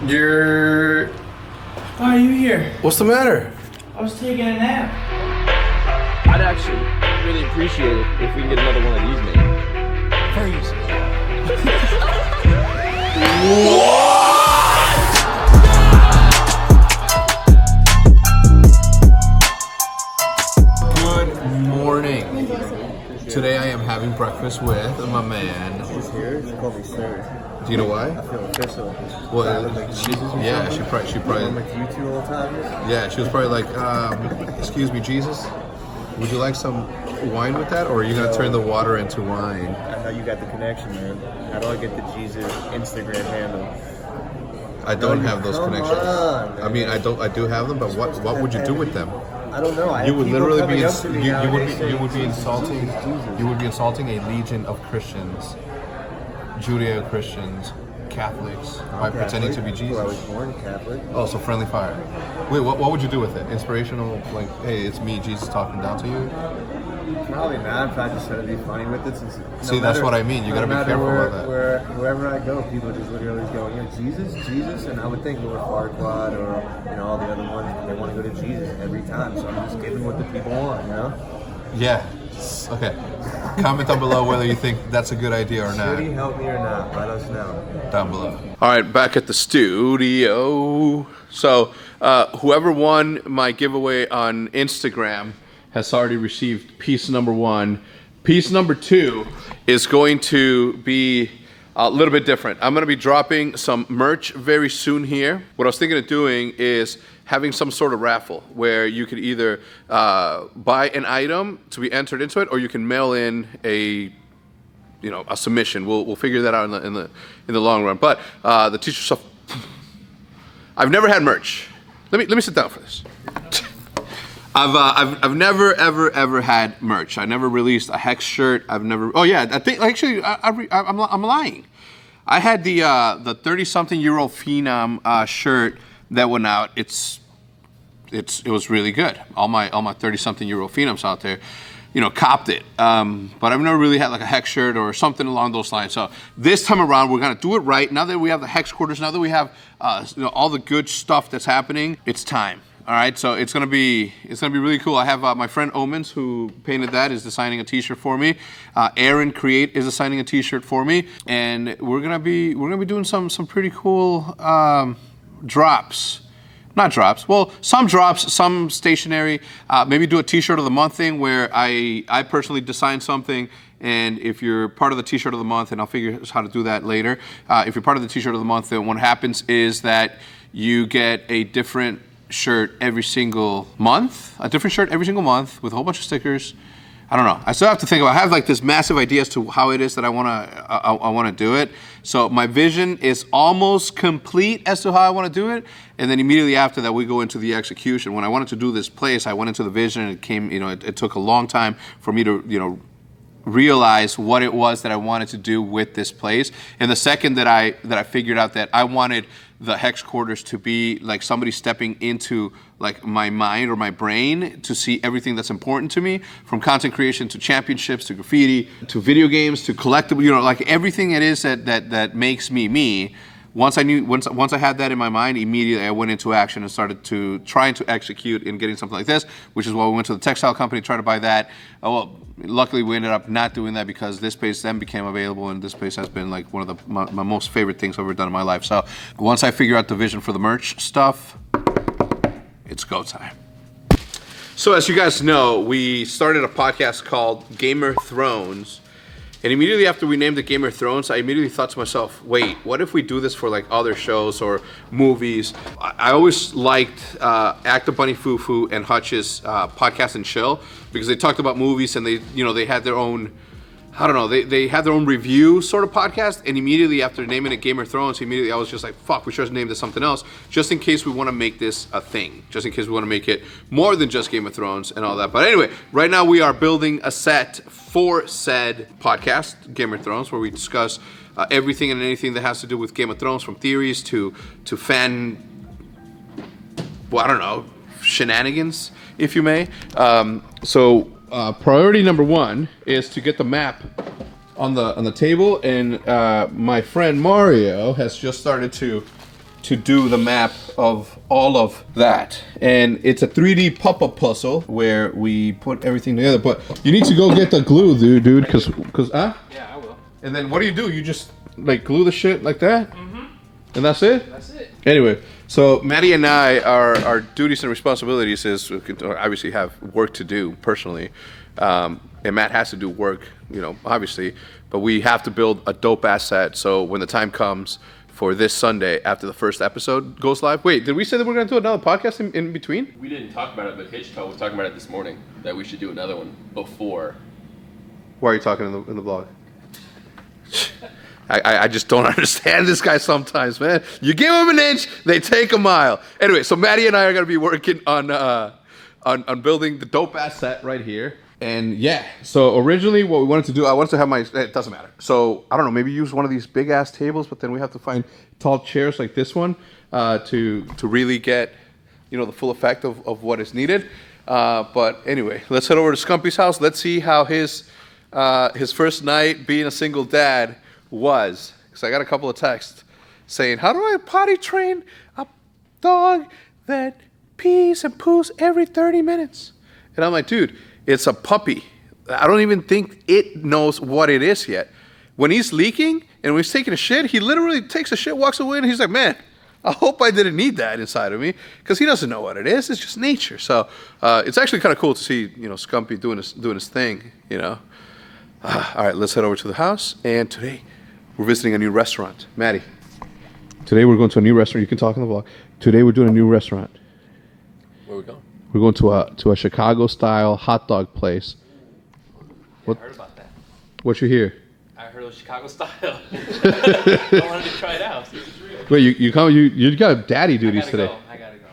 Why are you here? What's the matter? I was taking a nap. I'd actually really appreciate it if we can get another one of these made. Freeze. Good morning. Today I am having breakfast with my man. She's here. She called me sir. Do you know why? I feel official. Well, I look like Jesus. Yeah, she probably. I'm like you two all the time. Yeah, she was probably like, "Excuse me, Jesus, would you like some wine with that, or are you gonna turn the water into wine?" I know you got the connection, man. How do I get the Jesus Instagram handle? I don't have those Come connections. on, I mean, I do have them, but what would you do with them? I don't know. You would literally be you would be insulting a legion of Christians, Judeo-Christians, Catholics by pretending to be Jesus. I was born Catholic. Oh, so friendly fire. Wait, what would you do with it? Inspirational, like, hey, it's me, Jesus, talking down to you? Probably not. I'm probably just trying to be funny with it. Since That's what I mean. You gotta be careful about that. Wherever I go, people just literally go, Jesus, and I would think Lord Farquaad or all the other ones. They want to go to Jesus every time, so I'm just giving what the people want, Yeah. Okay. Comment down below whether you think that's a good idea or not. Should he help me or not? Let us know. Down below. All right, back at the studio. So, whoever won my giveaway on Instagram has already received piece number 1. Piece number 2 is going to be a little bit different. I'm going to be dropping some merch very soon here. What I was thinking of doing is having some sort of raffle where you could either buy an item to be entered into it, or you can mail in a submission. We'll figure that out in the long run. But the teacher stuff, I've never had merch. Let me sit down for this. I've never ever had merch. I never released a HECZ shirt. I've never. Oh yeah, I think actually I'm lying. I had the 30-something-year-old phenom shirt that went out. It was really good. All my 30-something-year-old phenoms out there, copped it. But I've never really had like a HECZ shirt or something along those lines. So this time around, we're gonna do it right. Now that we have the HECZ quarters, now that we have all the good stuff that's happening, it's time. All right, so it's gonna be really cool. I have my friend Omens, who painted that, is designing a T-shirt for me. Aaron Create is designing a T-shirt for me, and we're gonna be doing some pretty cool drops. Not drops. Well, some drops, some stationery. Maybe do a T-shirt of the month thing where I personally design something. And if you're part of the T-shirt of the month, and I'll figure out how to do that later. If you're part of the T-shirt of the month, then what happens is that you get a different shirt every single month, with a whole bunch of stickers. I don't know. I still have to think about it. I have like this massive idea as to how it is that I wanna do it. So my vision is almost complete as to how I wanna do it. And then immediately after that, we go into the execution. When I wanted to do this place, I went into the vision, and it came, it took a long time for me to, realize what it was that I wanted to do with this place. And the second that I figured out that I wanted the HECZ quarters to be like somebody stepping into like my mind or my brain to see everything that's important to me, from content creation to championships to graffiti to video games to collectible, like everything it is that makes me me. Once I had that in my mind, immediately I went into action and started trying to execute in getting something like this, which is why we went to the textile company, tried to buy that. Well, luckily we ended up not doing that because this space then became available, and this space has been like one of my most favorite things I've ever done in my life. So once I figure out the vision for the merch stuff, it's go time. So as you guys know, we started a podcast called Gamer Thrones. And immediately after we named it Game of Thrones, I immediately thought to myself, wait, what if we do this for like other shows or movies? I always liked Active Bunny Fufu and Hutch's Podcast and Chill, because they talked about movies, and they had their own, they had their own review sort of podcast. And immediately after naming it Game of Thrones, I was just like, fuck, we should have named it something else, just in case we want to make this a thing, just in case we want to make it more than just Game of Thrones and all that. But anyway, right now we are building a set for said podcast, Game of Thrones, where we discuss everything and anything that has to do with Game of Thrones, from theories to fan, shenanigans, if you may. So priority number 1 is to get the map on the table, and my friend Mario has just started to to do the map of all of that. And it's a 3D pop-up puzzle where we put everything together. But you need to go get the glue, dude, because Yeah, I will. And then what do? You just like glue the shit like that? Mm-hmm. And that's it? That's it. Anyway, so Maddie and I, our duties and responsibilities is we obviously have work to do personally. And Matt has to do work, you know, obviously. But we have to build a dope ass set. So when the time comes for this Sunday after the first episode goes live. Wait, did we say that we're going to do another podcast in between? We didn't talk about it, but HECZ was talking about it this morning, that we should do another one before. Why are you talking in the blog? I just don't understand this guy sometimes, man. You give him an inch, they take a mile. Anyway, so Maddie and I are going to be working on building the dope ass set right here. And yeah, so originally what we wanted to do, I wanted to have it doesn't matter. So I don't know, maybe use one of these big ass tables, but then we have to find tall chairs like this one to really get, you know, the full effect of what is needed. But anyway, let's head over to Scumpy's house. Let's see how his first night being a single dad was. Because I got a couple of texts saying, how do I potty train a dog that pees and poos every 30 minutes? And I'm like, dude, it's a puppy. I don't even think it knows what it is yet. When he's leaking and when he's taking a shit, he literally takes a shit, walks away, and he's like, man, I hope I didn't need that inside of me, because he doesn't know what it is. It's just nature. So it's actually kind of cool to see, you know, Scumpy doing his thing, you know. All right, let's head over to the house. And today we're visiting a new restaurant. Maddie, today we're going to a new restaurant. You can talk on the vlog. Today we're doing a new restaurant. Where are we going? We're going to a Chicago-style hot dog place. I heard about that. What you hear? I heard it was Chicago style. I wanted to try it out. See if it's real. Wait, you got daddy duties today. I gotta go.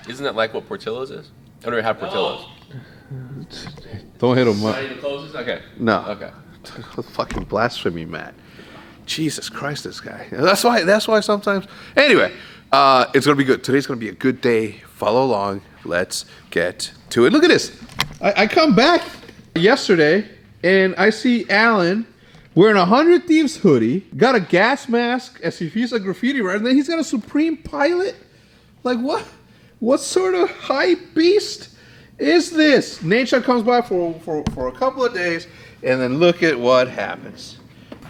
Isn't that like what Portillo's is? I don't have Portillo's. Don't hit him. Not even closes? Okay. No. Okay. Fucking blasphemy, Matt. Jesus Christ, this guy. That's why sometimes. Anyway, it's gonna be good. Today's gonna be a good day. Follow along. Let's get to it. Look at this. I come back yesterday and I see Alan wearing a 100 Thieves hoodie, got a gas mask as if he's a graffiti writer, and then he's got a Supreme Pilot. Like what? What sort of hype beast is this? Nature comes by for a couple of days, and then look at what happens.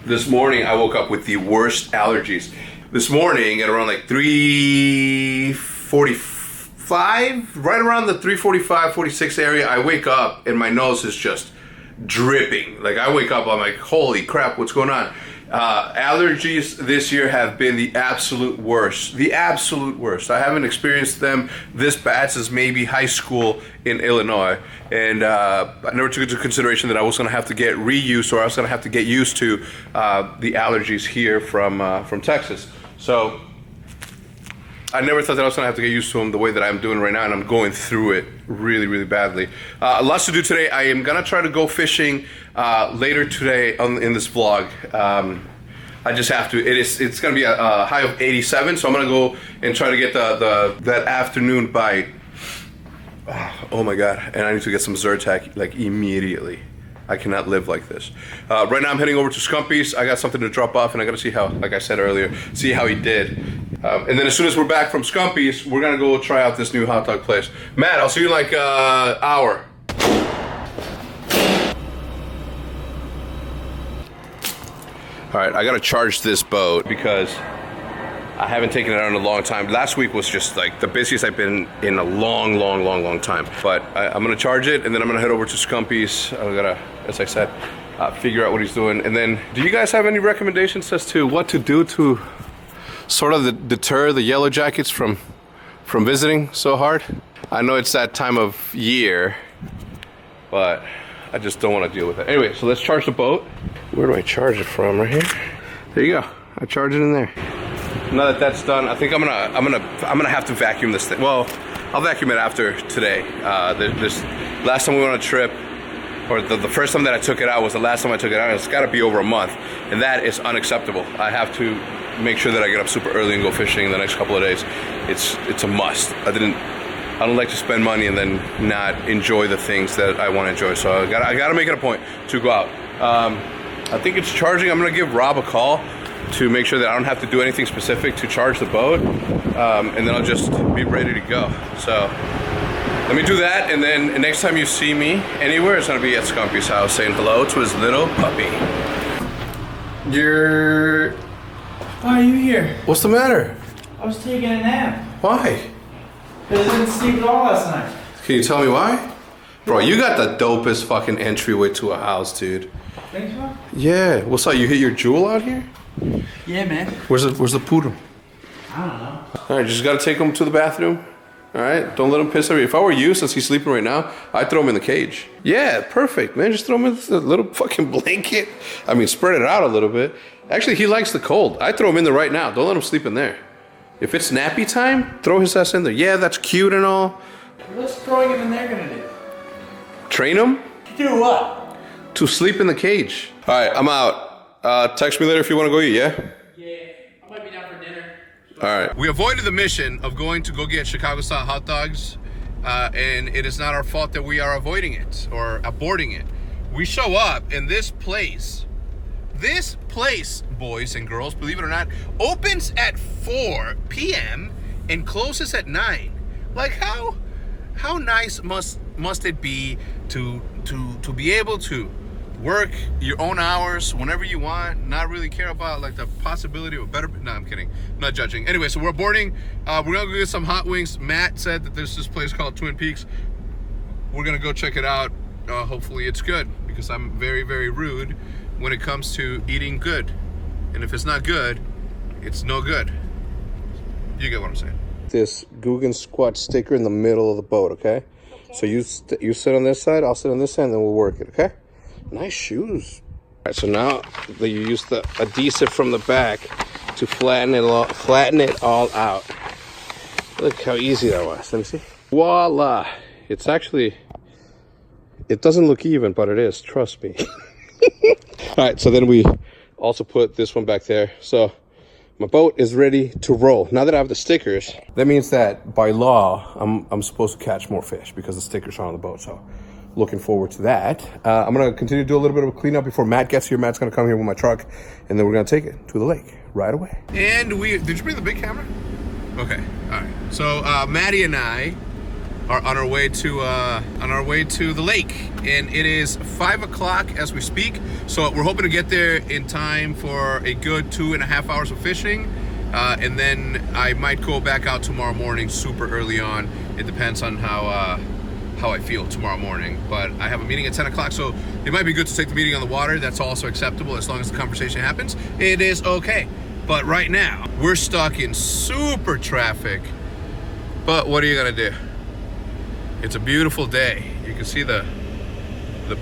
This morning I woke up with the worst allergies. This morning at around like 3:45, right around the 3:45, 46 area, I wake up and my nose is just dripping. Like I wake up, I'm like, holy crap, what's going on? Allergies this year have been the absolute worst. The absolute worst. I haven't experienced them this bad since maybe high school in Illinois. And I never took into consideration that I was going to have to get reused, or I was going to have to get used to the allergies here from Texas. So I never thought that I was going to have to get used to them the way that I'm doing right now, and I'm going through it really, really badly. Lots to do today. I am going to try to go fishing later today in this vlog. I just have to. It's going to be a high of 87, so I'm going to go and try to get that afternoon bite. Oh my God, and I need to get some Zyrtec like immediately. I cannot live like this. Right now I'm heading over to Scumpy's. I got something to drop off, and I got to see how, like I said earlier, see how he did. And then as soon as we're back from Scumpy's, we're gonna go try out this new hot dog place. Matt, I'll see you in like an hour. All right, I gotta charge this boat because I haven't taken it out in a long time. Last week was just like the busiest I've been in a long time. But I'm gonna charge it, and then I'm gonna head over to Scumpy's. I gotta, as I said, figure out what he's doing. And then, do you guys have any recommendations as to what to do to sort of deter the Yellow Jackets from visiting so hard? I know it's that time of year, but I just don't want to deal with it. Anyway, so let's charge the boat. Where do I charge it from? Right here. There you go. I charge it in there. Now that that's done, I think I'm gonna have to vacuum this thing. Well, I'll vacuum it after today. This last time we went on a trip, or the first time that I took it out was the last time I took it out. It's got to be over a month, and that is unacceptable. I have to make sure that I get up super early and go fishing the next couple of days. It's a must. I don't like to spend money and then not enjoy the things that I want to enjoy. So I gotta make it a point to go out. I think it's charging. I'm gonna give Rob a call. to make sure that I don't have to do anything specific to charge the boat, and then I'll just be ready to go. So let me do that, and then next time you see me anywhere, it's gonna be at Scumpy's house saying hello to his little puppy. Why are you here? What's the matter? I was taking a nap. Why? Because I didn't sleep at all last night. Can you tell me why? Bro, you got the dopest fucking entryway to a house, dude. Think so? Yeah. What's up? You hit your jewel out here? Yeah, man. Where's the poodle? I don't know. All right, just gotta take him to the bathroom. All right, don't let him piss everywhere. If I were you, since he's sleeping right now, I'd throw him in the cage. Yeah, perfect, man. Just throw him in the little fucking blanket. I mean, spread it out a little bit. Actually, he likes the cold. I'd throw him in there right now. Don't let him sleep in there. If it's nappy time, throw his ass in there. Yeah, that's cute and all. What's throwing him in there gonna do? Train him Do what? to sleep in the cage. All right, I'm out. Text me later if you want to go eat, yeah? Yeah, I might be down for dinner. All right. We avoided the mission of going to go get Chicago-style hot dogs, and it is not our fault that we are avoiding it or aborting it. We show up, and this place, boys and girls, believe it or not, opens at 4 p.m. and closes at 9. Like, how nice must it be to be able to work your own hours whenever you want, not really care about like the possibility of a better. No, I'm kidding. I'm not judging. Anyway, so we're boarding. We're gonna go get some hot wings. Matt said that there's this place called Twin Peaks. We're gonna go check it out. Hopefully it's good, because I'm very, very rude when it comes to eating good. And if it's not good, it's no good. You get what I'm saying. This Guggen Squat sticker in the middle of the boat, okay? So you sit on this side, I'll sit on this side, and then we'll work it, okay? Nice shoes. All right, so now that you use the adhesive from the back to flatten it all out. Look how easy that was. Let me see. Voila! It's actually, it doesn't look even, but it is. Trust me. All right, so then we also put this one back there. So my boat is ready to roll. Now that I have the stickers, that means that by law, I'm supposed to catch more fish because the stickers are on the boat. So looking forward to that. I'm gonna continue to do a little bit of a cleanup before Matt gets here. Matt's gonna come here with my truck, and then we're gonna take it to the lake right away. And did you bring the big camera? Okay, all right. So Maddie and I are on our way to the lake, and it is 5 o'clock as we speak. So we're hoping to get there in time for a good 2.5 hours of fishing, and then I might go back out tomorrow morning super early on. It depends on how I feel tomorrow morning, but I have a meeting at 10 o'clock, so it might be good to take the meeting on the water. That's also acceptable as long as the conversation happens. It is okay. But right now, we're stuck in super traffic, but what are you gonna do? It's a beautiful day. You can see the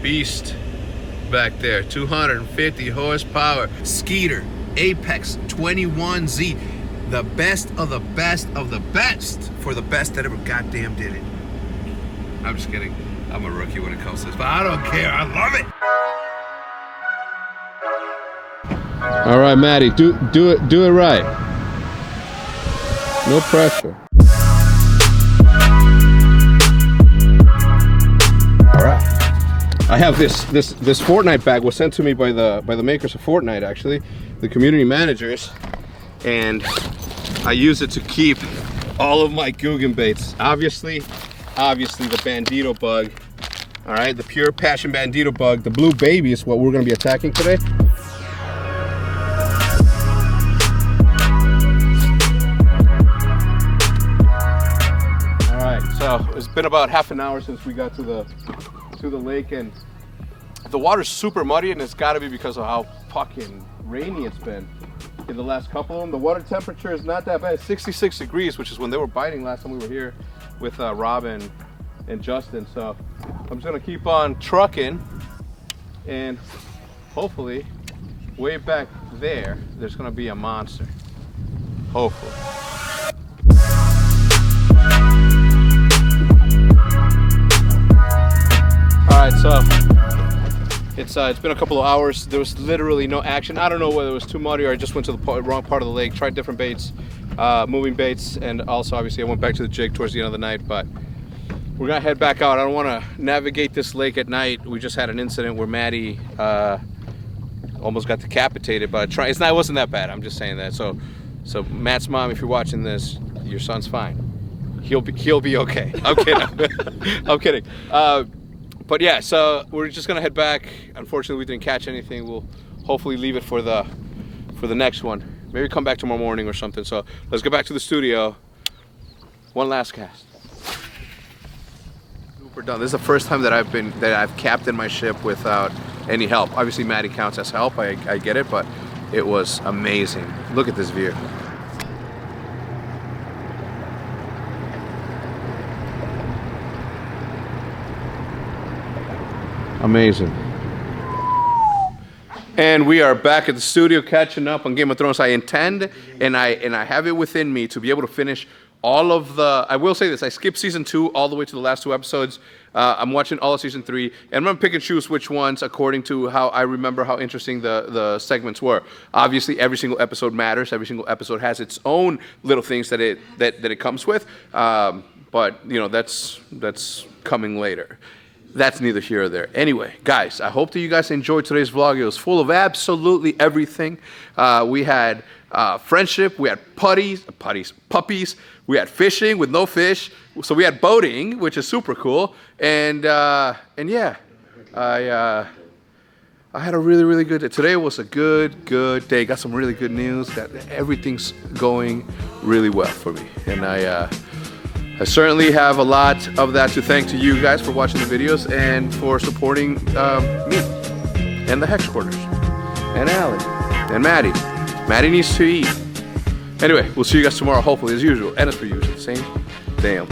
beast back there, 250 horsepower, Skeeter, Apex 21Z, the best of the best of the best for the best that ever goddamn did it. I'm just kidding. I'm a rookie when it comes to this, but I don't care. I love it. All right, Maddie, do it right. No pressure. All right. I have this Fortnite bag was sent to me by the makers of Fortnite, actually, the community managers, and I use it to keep all of my Guggen baits. Obviously the Bandito bug. All right, the pure passion Bandito bug. The blue baby is what we're gonna be attacking today. All right, so it's been about half an hour since we got to the lake, and the water's super muddy, and it's gotta be because of how fucking rainy it's been in the last couple of them. The water temperature is not that bad. It's 66 degrees, which is when they were biting last time we were here with Robin and Justin. So I'm just gonna keep on trucking, and hopefully way back there's gonna be a monster. Hopefully. All right, so it's been a couple of hours. There was literally no action. I don't know whether it was too muddy or I just went to the wrong part of the lake, tried different baits, moving baits, and also obviously I went back to the jig towards the end of the night, but we're gonna head back out. I don't wanna navigate this lake at night. We just had an incident where Maddie almost got decapitated, but it wasn't that bad. I'm just saying that. So Matt's mom, if you're watching this, your son's fine. He'll be okay. I'm kidding. I'm kidding. But yeah, so we're just gonna head back. Unfortunately, we didn't catch anything. We'll hopefully leave it for the next one. Maybe come back tomorrow morning or something. So let's go back to the studio. One last cast. Super done. This is the first time that I've captained my ship without any help. Obviously, Maddie counts as help. I get it, but it was amazing. Look at this view. Amazing. And we are back at the studio catching up on Game of Thrones. I intend and I have it within me to be able to finish all of the, I will say this, I skipped season 2 all the way to the last 2 episodes. I'm watching all of season 3, and I'm gonna pick and choose which ones according to how I remember how interesting the segments were. Obviously, every single episode matters. Every single episode has its own little things that it comes with. But you know, that's coming later. That's neither here or there. Anyway, guys, I hope that you guys enjoyed today's vlog. It was full of absolutely everything. We had friendship, we had puppies, we had fishing with no fish. So we had boating, which is super cool. And yeah, I had a really, really good day. Today was a good day. Got some really good news. Everything's going really well for me. And I certainly have a lot of that to thank to you guys for watching the videos and for supporting me and the Hex Quarters and Allie and Maddie. Maddie needs to eat. Anyway, we'll see you guys tomorrow, hopefully, as usual. And as per usual, same damn